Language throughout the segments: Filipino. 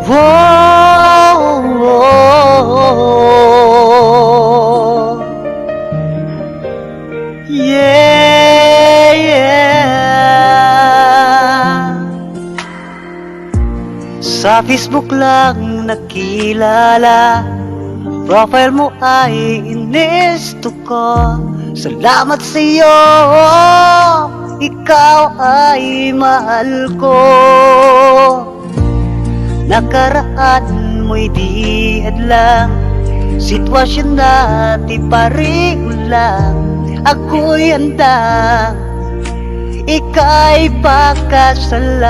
Whoa, yeah, yeah. Sa Facebook lang nakilala, profile mo ay inesto ko. Salamat sa'yo, ikaw ay mahal ko. Nakaraan mo'y di hadlang, sitwasyon natin pareho lang. Ako'y handa, ika'y pakasalan.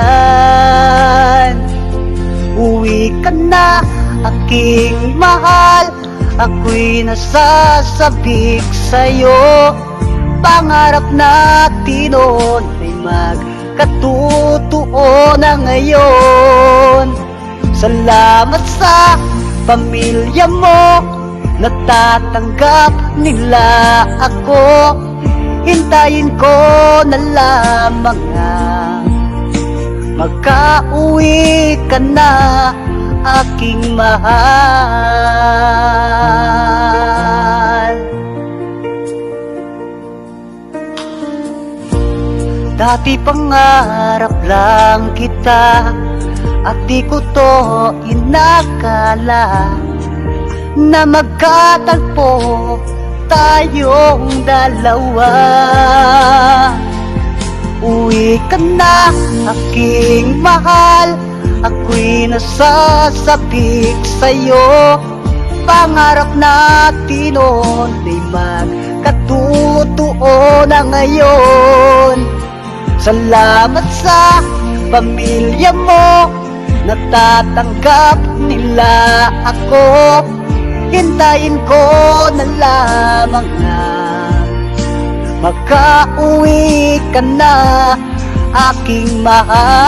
Uwi ka na, aking mahal, ako'y nasasabik sa'yo. Pangarap natin noon ay magkatotoo na ngayon. Salamat sa pamilya mo, natatanggap nila ako. Hintayin ko na lamang na magka-uwi ka na, aking mahal. Dati pangarap lang kita, at di ko to inakala na magkatagpo tayong dalawa. Uwi ka na, aking mahal, ako'y nasasabik sa'yo. Pangarap natin noon ay magkatotoo na ngayon. Salamat sa pamilya mo, natatanggap nila ako. Hintayin ko na lamang na magka-uwi ka na, aking mahal.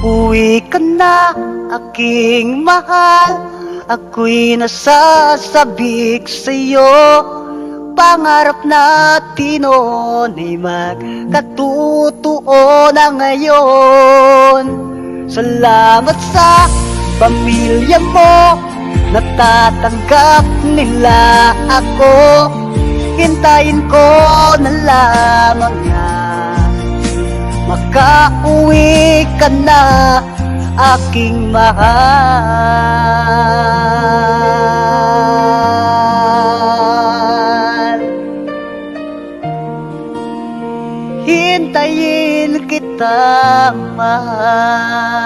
Uwi ka na, aking mahal, ako'y nasasabik sa'yo. Pangarap natin noon ay magkatotoo na ngayon. Salamat sa pamilya mo, natatanggap nila ako. Hintayin ko na lamang na magka-uwi ka na, aking mahal. Hintayin kita, mahal.